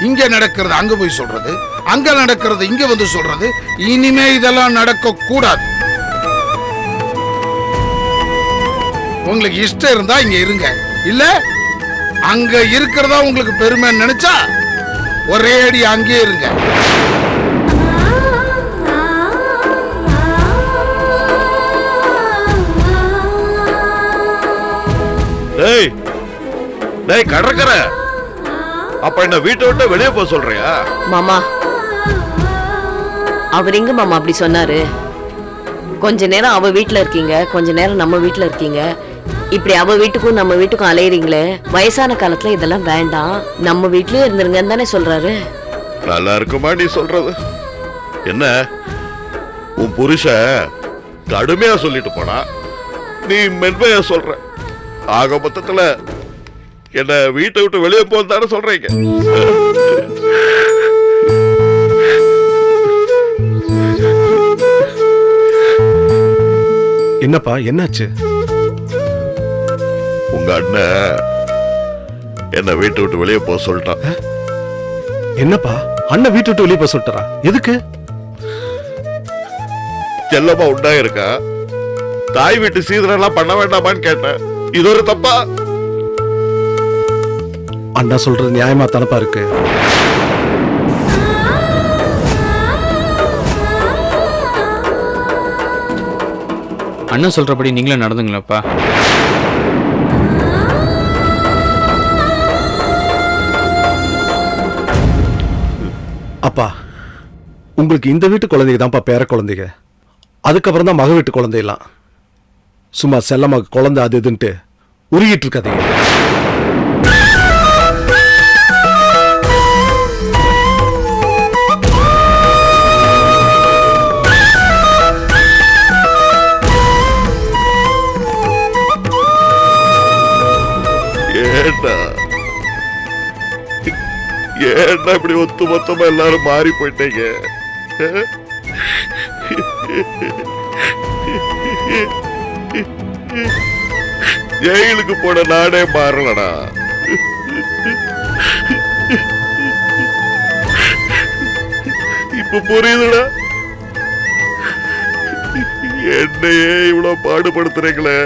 இங்க நடக்கிறது அங்க போய் சொல்றது, அங்க நடக்கிறது இங்க வந்து சொல்றது, இனிமே இதெல்லாம் நடக்க கூடாது. உங்களுக்கு இஷ்டம் இருந்தா இங்க இருங்க, இல்ல அங்க இருக்கிறதா உங்களுக்கு பெருமை நினைச்சா ஒரே அடி அங்கே இருங்க. டேய் டேய் கடற்கரை, அப்ப என்ன வீட்டை விட்டு வெளியே போக சொல்றியா? மாமா, அவர் எங்க மாமா அப்படி சொன்னாரு? கொஞ்ச நேரம் அவ வீட்டுல இருக்கீங்க, கொஞ்ச நேரம் நம்ம வீட்டுல இருக்கீங்க. இப்படி அவ வீட்டுக்கும் நம்ம வீட்டுக்கும் அலையறீங்களே, வயசான காலத்துல இதெல்லாம் வேண்டாம், நம்ம வீட்லயே இருந்துருங்கன்னு தானே சொல்றாரு. நல்லா இருக்குமா நீ சொல்றது? என்ன உன் புருஷன் கடுமையா சொல்லிட்டு போனா, நீ மென்மையா சொல்ற. ஆக மொத்தத்துல என்ன வீட்டை விட்டு வெளியே போதானே சொல்றீங்க? என்னப்பா, என்னாச்சு? உங்க அண்ணன் என்ன வீட்டை விட்டு வெளியே போக சொல்லிட்டான். என்னப்பா, அண்ணன் வீட்டு விட்டு வெளியே போக சொல்லிட்டாரா? எதுக்கு? செல்லமா உண்டா இருக்கா, தாய் வீட்டு சீதனெல்லாம் பண்ண வேண்டாமான்னு கேட்டேன். இது ஒரு தப்பா? அண்ணா சொல்றது நியாயமா தானப்பா இருக்கு. அண்ணன் சொல்றபடி நீங்களும் நடந்துங்களப்பா. அப்பா, உங்களுக்கு இந்த வீட்டு குழந்தைங்க தான்ப்பா பேர குழந்தைங்க. அதுக்கப்புறம் தான் மக வீட்டு குழந்தையெல்லாம். சும்மா செல்லமாக குழந்தை அது இதுன்ட்டு உருகிட்டு இருக்காதீங்க. ஏன்னா இப்படி ஒத்து மொத்தமா எல்லாரும் மாறி போயிட்டீங்க. ஜெயிலுக்கு போன நாடே மாறலடா. இப்ப புரியுதுடா, என்னையே இவ்வளவு பாடுபடுத்துறீங்களே.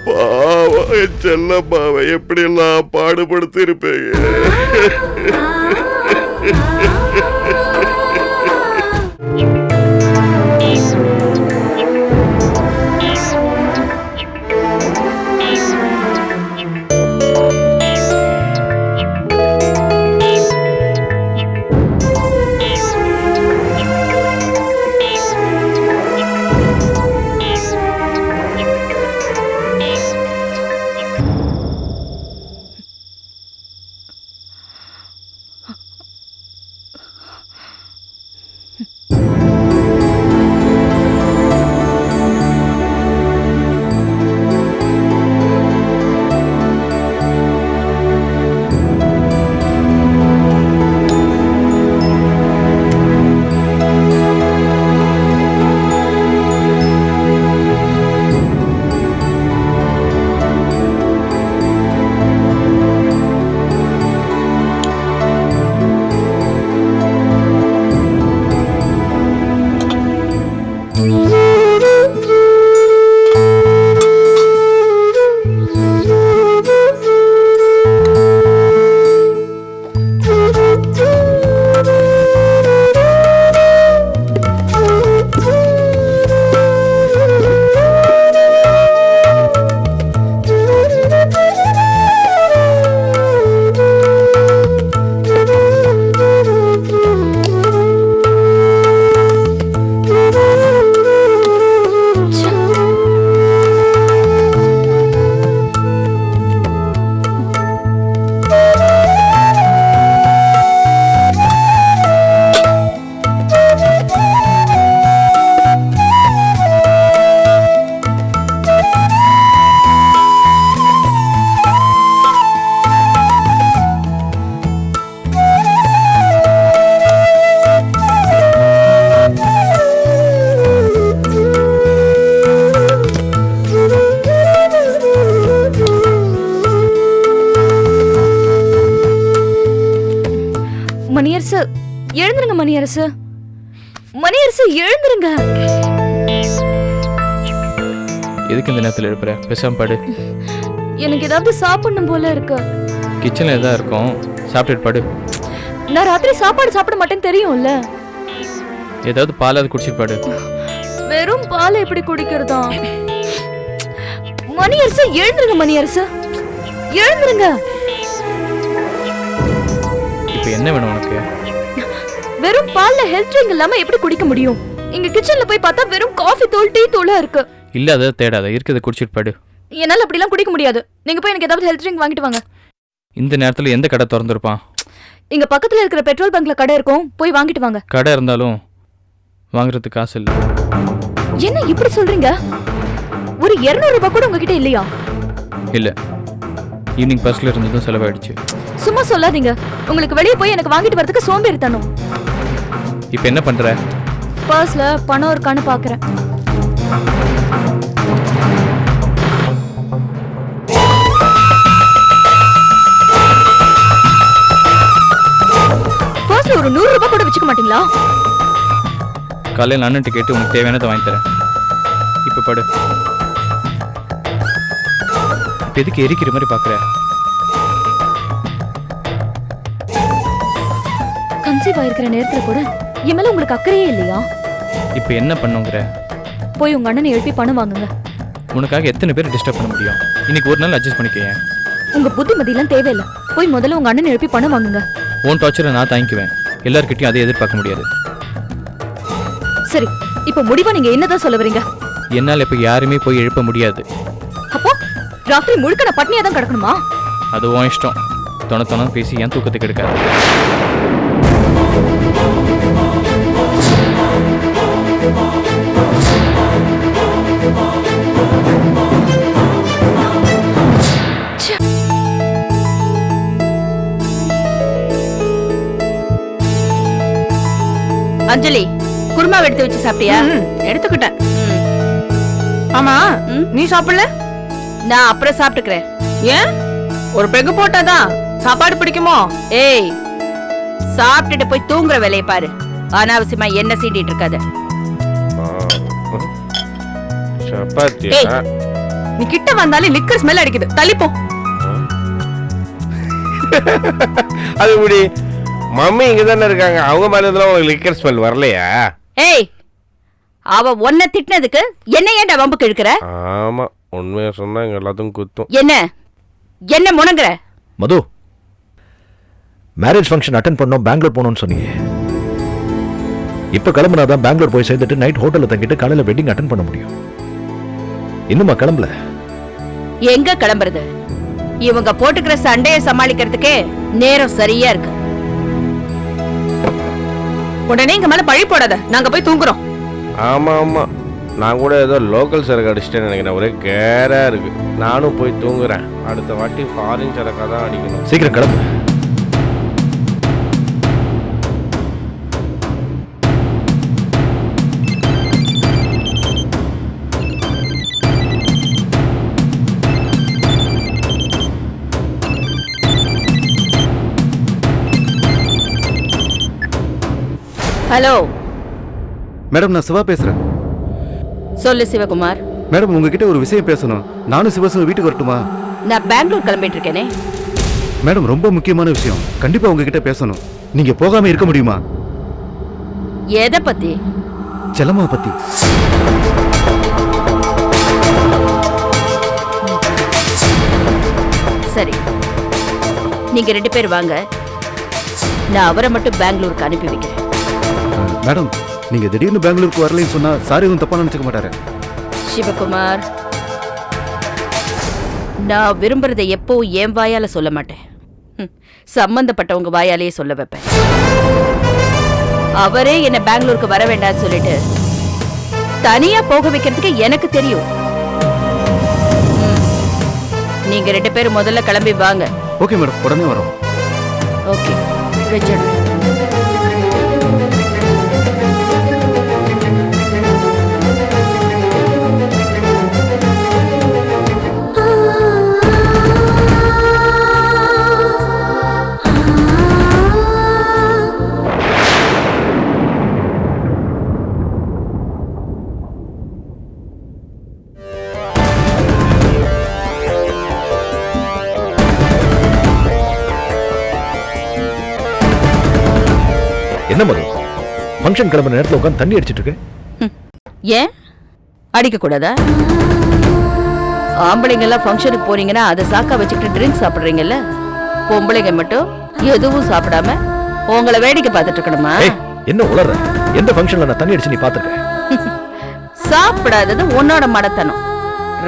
பாவம் என் செல்லம்மாவை எப்படி எல்லாம் பாடுபடுத்தி இருப்பீங்க. எழுந்துருங்க மணியரசு. மணியரசு எழுந்துருங்க. எதுக்கு இந்த நேரத்தில் எழுப்புற? பேசாம படு. எனக்கு ஏதாவது சாப்பிடணும் போல இருக்கு. கிச்சனில் எதாவது இருக்கும், சாப்பிட்டுட்டு படு. நான் ராத்திரி சாப்பாடு சாப்பிட மாட்டேன்னு தெரியும்ல. ஏதாவது பாலாவது குடிச்சிட்டு படு. வெறும் பாலை எப்படி குடிக்கிறதா? மணியரசு எழுந்துருங்க. மணியரசு எழுந்துருங்க. இப்போ என்ன வேணும் உனக்கு? வெறும் பால்ல ஹெல்த் ட்ரிங்க் இல்லாம எப்படி குடிக்க முடியும்? இங்க கிச்சன்ல போய் பார்த்தா வெறும் காஃபி தூள், டீ தூளா இருக்கு. இல்ல அதை தேடாத, இருக்கிறத குடிச்சிட்டு படு. என்னால அப்படிலாம் குடிக்க முடியாது. நீங்க போய் எனக்கு ஏதாவது ஹெல்த் ட்ரிங்க் வாங்கிட்டு வாங்க. இந்த நேரத்தில் எந்த கடை திறந்துருப்பான்? இங்க பக்கத்துல இருக்கிற பெட்ரோல் பங்க்ல கடை இருக்கும், போய் வாங்கிட்டு வாங்க. கடை இருந்தாலும் வாங்குறதுக்கு காசு இல்லை. என்ன இப்படி சொல்றீங்க? ஒரு 200 ரூபாய் கூட உங்ககிட்ட இல்லையா? இல்ல, ஈவினிங் பஸ்ல இருந்ததும் செலவாயிடுச்சு. சும்மா சொல்லாதீங்க. உங்களுக்கு வெளியே போய் எனக்கு வாங்கிட்டு வரதுக்கு சோம்பேறித்தனம். இப்போ என்ன பண்ற? பர்ஸ்ல பணம் இருக்கான்னு பாக்குறேன். பர்ஸ்ல ஒரு 100 ரூபாய் கூட வச்சுக்க மாட்டீங்களா? காலையில் அண்ணன் கேட்டு உனக்கு தேவையானதை வாங்கி தரேன். இப்போ படு. இப்போ எதுக்கு எரிக்கிற மாதிரி பார்க்குற? கன்சீவ் ஆயிருக்கிற நேரத்துல கூட என் மேல உங்களுக்கு அக்கறையே இல்லையா? இப்போ என்ன பண்ணுங்கிற? போய் உங்க அண்ணனை எழுப்பி பணம் வாங்குங்க. உனக்காக எத்தனை பேர் டிஸ்டர்ப் பண்ண முடியும்? இன்னைக்கு ஒரு நாள் அட்ஜஸ்ட் பண்ணிக்கேன். உங்க புத்திமதியெல்லாம் தேவையில்லை. போய் முதல்ல உங்க அண்ணனை எழுப்பி பணம் வாங்குங்க. உன் டார்ச்சரை நான் தாங்கிக்குவேன். எல்லார்கிட்டையும் அதை எதிர்பார்க்க முடியாது. சரி, இப்போ முடிவா நீங்க என்னதான் சொல்ல வரீங்க? என்னால் இப்போ யாருமே போய் எழுப்ப முடியாது. அப்போ ராத்திரி முழுக்க நான் பட்னியா தான் கிடக்கணுமா? அது உன் இஷ்டம். தொண பேசி என் தூக்கத்துக்கு எடுக்காது. அஞ்சலி, குருமா எடுத்து வச்சு சாப்பிட்டியா? எடுத்துக்கிட்டேன். ஆமா, நீ சாப்பிடல? நான் அப்புறம் சாப்பிட்டுக்கிறேன். ஏன்? ஒரு பெகு போட்டாதான் சாப்பாடு பிடிக்குமோ? ஏய், சாப்பிட்டுட்டு போய் தூங்குற வேலையை பாரு. அனாவசியமா என்ன சீண்டிட்டு இருக்காத. நீ கிட்ட வந்தாலே லிக்கர் ஸ்மெல் அடிக்குது. தள்ளிப்போ. அது இப்படி மம்மி இங்க தானே இருக்காங்க. அவங்க மேல இருந்தாலும் உங்களுக்கு லிக்கர் ஸ்மெல் வரலையா? ஏய், அவ ஒன்ன திட்டினதுக்கு என்ன ஏன்டா வம்புக்கு இழுக்கிற? ஆமா, உண்மையா சொன்னா எங்க எல்லாத்துக்கும் குத்தும். என்ன முணங்குற? மது, மேரேஜ் ஃபங்க்ஷன் அட்டென்ட் பண்ணோம், பெங்களூர் போகணும்னு சொன்னீங்க. இப்போ கிளம்புனாதான் பெங்களூர் போய் சேர்ந்துட்டு நைட் ஹோட்டலில் தங்கிட்டு காலையில் வெட்டிங் அட்டென்ட் பண்ண முடியும். இன்னுமா கிளம்பல? எங்க கிளம்புறது? இவங்க போட்டுக்கிற சண்டையை சமாளிக்கிறதுக்கே நேரம் சரியா இருக்கு. உடனே இங்க மேல பழி போடாத. நாங்க போய் தூங்குறோம். ஆமா ஆமா, நான் கூட ஏதோ லோக்கல் சரக்கு அடிச்சிட்டேன்னு நினைக்கிறேன். ஒரே கேரா இருக்கு. நானும் போய் தூங்குறேன். அடுத்த வாட்டி ஃபாரின் சரக்கா தான் அடிக்கணும். சீக்கிரம் கிளம்பு. ஹலோ மேடம், நான் சிவா பேசுறேன். சொல்லு சிவகுமார். மேடம், உங்ககிட்ட ஒரு விஷயம் பேசணும். நானும் சிவசும் வீட்டுக்கு வரட்டுமா? நான் பெங்களூர் கிளம்பிட்டு இருக்கேனே. மேடம், ரொம்ப முக்கியமான விஷயம். கண்டிப்பா உங்ககிட்ட பேசணும். நீங்க போகாம இருக்க முடியுமா? எதை பத்தி? செல்லம்மா பத்தி. சரி, நீங்க 2 பேர் வாங்க. நான் அவரை மட்டும் பெங்களூருக்கு அனுப்பி வைக்கிறேன். மேடம், நீங்க திடீர்னு பெங்களூருக்கு வரலைன்னு சொன்னா சார் எதுவும் தப்பா நினைச்சுக்க மாட்டாரு. சிவகுமார், நான் விரும்புறதை எப்பவும் என் வாயால சொல்ல மாட்டேன். சம்பந்தப்பட்டவங்க வாயாலேயே சொல்ல வைப்பேன். அவரே என்ன பெங்களூருக்கு வர வேண்டாம்னு சொல்லிட்டு தனியா போக வைக்கிறதுக்கு எனக்கு தெரியும். நீங்க 2 பேரும் முதல்ல கிளம்பி வாங்க. ஓகே மேடம், உடனே வரோம். ஓகே, வச்சிடு. ஃபங்க்ஷன் கிளம்புற நேரத்துல உட்காந்து தண்ணி அடிச்சிட்டு இருக்க? ஏன் அடிக்க கூடாதா? ஆம்பளைங்க எல்லாம் ஃபங்க்ஷனுக்கு போறீங்கன்னா அதை சாக்கா வச்சுக்கிட்டு ட்ரிங்க் சாப்பிடுறீங்கல்ல, பொம்பளைங்க மட்டும் எதுவும் சாப்பிடாம உங்களை வேடிக்கை பார்த்துட்டு இருக்கணுமா? என்ன உளற? எந்த ஃபங்க்ஷன்ல நான் தண்ணி அடிச்சு நீ பாத்துக்க? சாப்பிடாதது உன்னோட மடத்தனம்.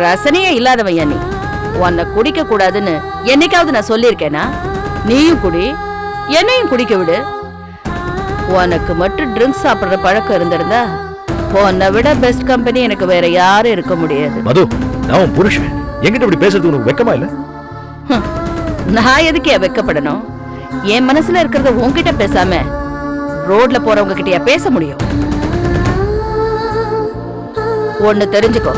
ரசனையே இல்லாதவையா நீ? உன்னை குடிக்க கூடாதுன்னு என்னைக்காவது நான் சொல்லியிருக்கேனா? நீயும் குடி, என்னையும் குடிக்க விடு. உனக்கு மட்டும் ட்ரிங்க்ஸ் சாப்பிடுற பழக்கம் இருந்திருந்தா உன்னை விட பெஸ்ட் கம்பெனி எனக்கு வேற யாரும் இருக்க முடியாது. மது, நான் உன் புருஷன், என்கிட்ட இப்படி பேசுறது உனக்கு வெக்கமா இல்ல? நான் எதுக்கே வெக்கப்படணும்? என் மனசுல இருக்கிறத உன்கிட்ட பேசாம ரோட்ல போறவங்க கிட்டயா பேச முடியும்? ஒண்ணு தெரிஞ்சுக்கோ,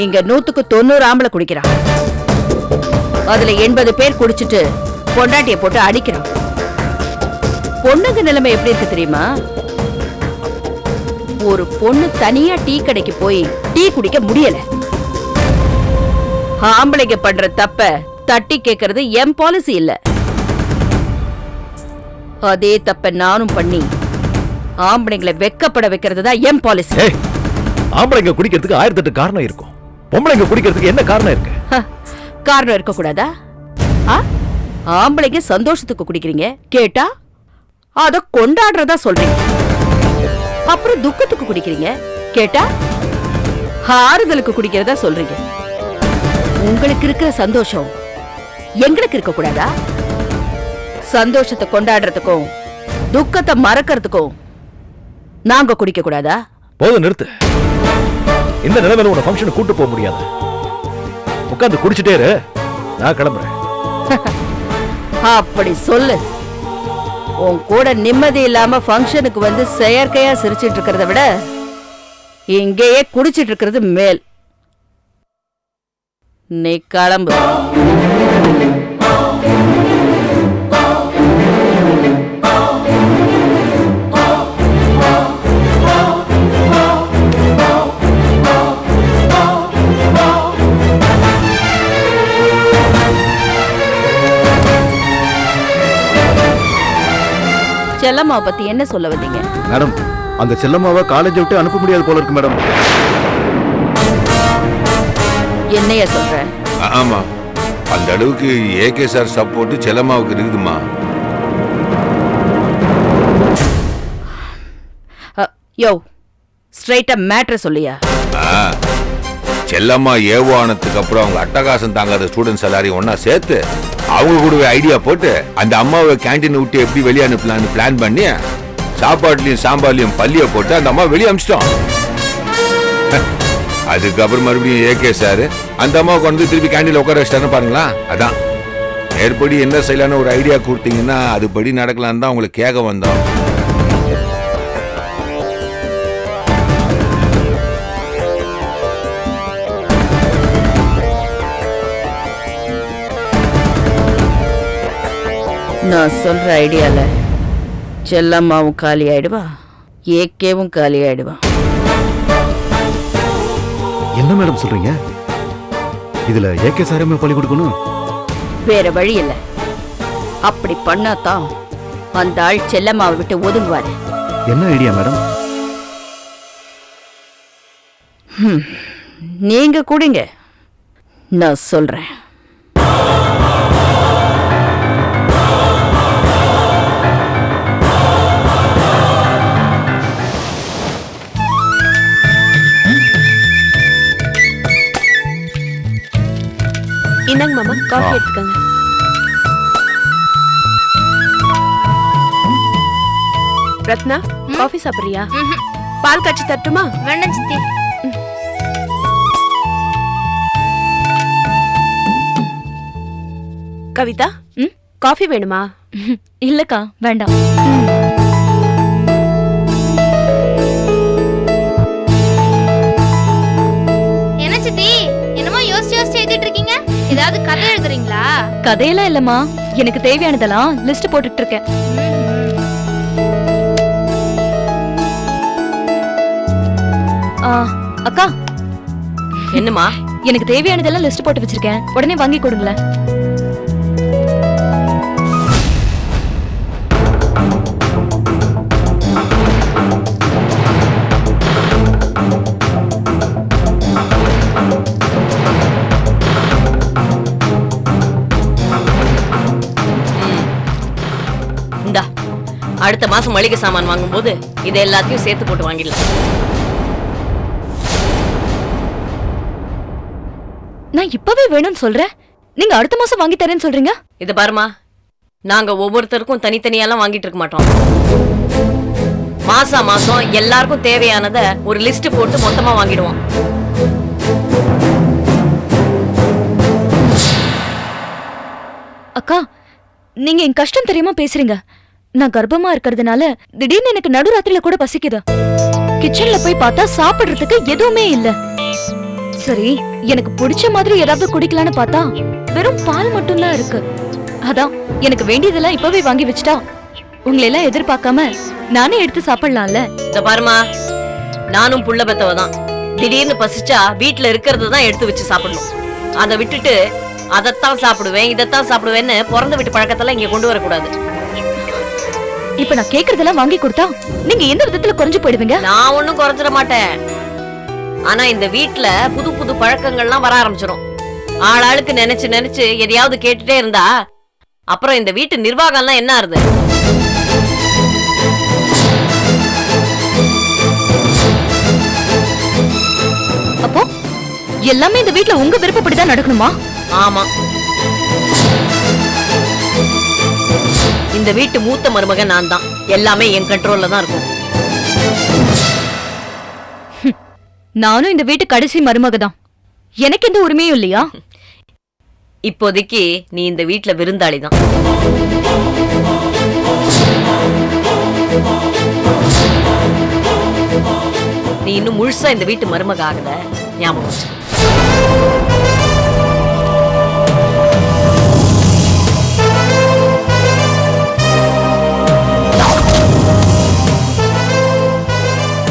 இங்க 100க்கு 90 ஆம்பளை குடிக்கிறான். அதுல 80 பேர் குடிச்சிட்டு பொண்டாட்டிய போட்டு அடிக்கிறான். பொண்ணுங்க நிலைமை எப்படி இருக்கு தெரியுமா? ஒரு பொண்ணு தனியா டீ கடைக்கு போய் டீ குடிக்க முடியல. ஆம்பளைங்க பண்ற தப்ப தட்டி கேக்குறது என் பாலிசி இல்ல. அதே தப்ப நானும் பண்ணி ஆம்பளைங்களை வெக்கப்பட வைக்கிறது தான் என் பாலிசி. ஆம்பளைங்க குடிக்கிறதுக்கு 1008 காரணம் இருக்கும். பொம்பளைங்க குடிக்கிறதுக்கு என்ன காரணம் இருக்கு? காரணம் இருக்க கூடாதா? ஆம்பளைங்க சந்தோஷத்துக்கு குடிக்கிறீங்க, கேட்டா அத கொண்டாடுறதா சொல்றீங்க. அப்புறம் துக்கத்துக்கு குடிக்கிறீங்க, கேட்டா ஆறுதலுக்கு குடிக்கிறதா சொல்றீங்க. உங்களுக்கு இருக்கிற சந்தோஷம் எங்களுக்கு இருக்க கூடாதா? சந்தோஷத்தை கொண்டாடுறதுக்கும் துக்கத்தை மறக்கிறதுக்கும் நாங்க குடிக்க கூடாதா? போதும், நிறுத்து. இந்த நிலைமையில உன ஃபங்க்ஷன் கூட்டு போக முடியாது. உட்கார்ந்து குடிச்சிட்டே இரு, நான் கிளம்புறேன். அப்படி சொல்லு. உன் கூட நிம்மதி இல்லாம ஃபங்க்ஷனுக்கு வந்து செயற்கையா சிரிச்சிட்டு இருக்கிறத விட இங்கேயே குடிச்சிட்டு இருக்கிறது மேல். நீ கிளம்பு. செல்லம்மாவை பத்தி என்ன சொல்ல வந்தீங்க? மேடம், அந்த செல்லம்மாவை காலேஜ் விட்டு அனுப்ப முடியாது போல இருக்கு மேடம். என்னைய சொல்ற? ஆமா, அந்த அளவுக்கு ஏகே சார் சப்போர்ட் செல்லம்மாவுக்கு இருக்குதுமா. யோ, ஸ்ட்ரைட்டா மேட்டர் சொல்லியா? செல்லம்மா ஏவோ ஆனதுக்கு அப்புறம் அவங்க அட்டகாசம் தாங்காத ஸ்டூடெண்ட்ஸ் எல்லாரையும் ஒன்னா சேர்த்து அவங்க கூடவே ஐடியா போட்டு அந்த அம்மாவை கேண்டீன் விட்டு எப்படி வெளியே அனுப்பலான்னு பிளான் பண்ணி சாப்பாட்லயும் சாம்பார்லயும் பள்ளிய போட்டு அந்த அம்மா வெளியே அனுப்பிச்சிட்டோம். அதுக்கப்புறம் மறுபடியும் ஏகே சார் அந்த அம்மாவை கொண்டு திருப்பி கேண்டீன்ல உட்கார வச்சிட்டான்னு பாருங்களா. அதான் மேற்படி என்ன செய்யலான்னு ஒரு ஐடியா கொடுத்தீங்கன்னா அதுபடி நடக்கலான்னு தான் உங்களுக்கு கேட்க வந்தோம். நான் சொல்ற ஐடியால செல்லம்மாவும் காலி ஆயிடுவா, ஏகேவும் காலி ஆயிடுவா. என்ன மேடம் சொல்றீங்க? இதுல ஏகே சாரமே பழி கொடுக்கணும்? வேற வழி இல்ல. அப்படி பண்ணாதான் அந்த ஆள் செல்லம்மாவை விட்டு ஒதுங்குவாரு. என்ன ஐடியா மேடம்? நீங்க கூடுங்க, நான் சொல்றேன். இந்தாங்க மாமா, காஃபி எடுத்துக்கங்க. ரத்னா, காஃபி சாப்பிடுறியா? பால் காய்ச்சி தட்டுமா? வேண்டாம் சித்தி. கவிதா, காஃபி வேணுமா? இல்லக்கா, வேண்டாம். என்ன சித்தி, என்னமோ யோசிச்சு யோசிச்சு எழுதிட்டு இருக்கீங்க? ஏதாவது கதை எழுதுறீங்களா? கதையெல்லாம் இல்லம்மா, எனக்கு தேவையானதெல்லாம் லிஸ்ட் போட்டுட்டு இருக்கேன். அக்கா. என்னம்மா? எனக்கு தேவையானதெல்லாம் லிஸ்ட் போட்டு வச்சிருக்கேன், உடனே வாங்கி கொடுங்களேன். அடுத்த மாசம் மளிகை சாமான் வாங்கும்போது இதை எல்லாத்தையும் சேர்த்து போட்டு வாங்கிடலாம். நான் இப்பவே வேணும்னு சொல்றேன், நீங்க அடுத்த மாசம் வாங்கி தரேன்னு சொல்றீங்க. இத பாருமா, நாங்க ஒவ்வொருத்தருக்கும் தனித்தனியாலாம் வாங்கிட்டு இருக்க மாட்டோம். மாசம் மாசம் எல்லாருக்கும் தேவையானத ஒரு லிஸ்ட் போட்டு மொத்தமா வாங்கிடுவோம். அக்கா, நீங்க என் கஷ்டம் தெரியாம பேசுறீங்க. நான் கர்ப்பமா இருக்கிறதுனால திடீர்னு எனக்கு நடுராத்திரில கூட பசிக்குது. கிச்சன்ல போய் பார்த்தா சாப்பிடுறதுக்கு எதுவுமே இல்ல. சரி, எனக்கு பிடிச்ச மாதிரி ஏதாவது குடிக்கலான்னு பார்த்தா வெறும் பால் மட்டும்தான் இருக்கு. அதான் எனக்கு வேண்டியதெல்லாம் இப்பவே வாங்கி வச்சுட்டா உங்களை எல்லாம் எதிர்பார்க்காம நானே எடுத்து சாப்பிடலாம்ல. இத பாருமா, நானும் புள்ள பெத்தவதான். திடீர்னு பசிச்சா வீட்டுல இருக்கிறது தான் எடுத்து வச்சு சாப்பிடணும். அதை விட்டுட்டு அதைத்தான் சாப்பிடுவேன் இதைத்தான் சாப்பிடுவேன்னு பிறந்த வீட்டு பழக்கத்தெல்லாம் இங்க கொண்டு வரக்கூடாது. இப்ப நான் கேக்குறதெல்லாம் வாங்கி கொடுத்தா நீங்க எந்த விதத்துல குறைஞ்சு போயிடுவீங்க? நான் ஒண்ணும் குறைஞ்சிட மாட்டேன். ஆனா இந்த வீட்டுல புது புது பழக்கங்கள்லாம் வர ஆரம்பிச்சிடும். ஆளாளுக்கு நினைச்சு நினைச்சு எதையாவது கேட்டுட்டே இருந்தா அப்புறம் இந்த வீட்டு நிர்வாகம்லாம் என்ன ஆறுது? அப்போ எல்லாமே இந்த வீட்டுல உங்க விருப்பப்படிதான் நடக்கணுமா? ஆமா, இந்த வீட்டு மூத்த மருமகன் நான் தான். எல்லாமே என் கண்ட்ரோல்ல தான் இருக்கும். நானும் இந்த வீட்டு கடைசி மருமக தான். எனக்கு எந்த உரிமையும் இல்லையா? இப்போதைக்கு நீ இந்த வீட்டுல விருந்தாளி தான். நீ இன்னும் முழுசா இந்த வீட்டு மருமக ஆகல, ஞாபகம் வச்சு.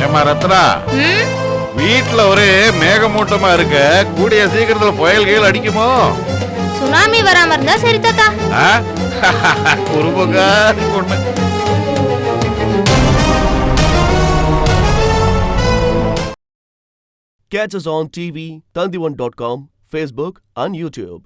ஏமா ரத்னா, வீட்டுல ஒரே மேகமூட்டமா இருக்க, கூடிய சீக்கிரத்துல புயல் கீழ் அடிக்குமோ? சுனாமி வராம இருந்தா சரி தாத்தா. குறும்புகாரி பொண்ணு. Catch us on TV, Tandivan.com, Facebook and YouTube.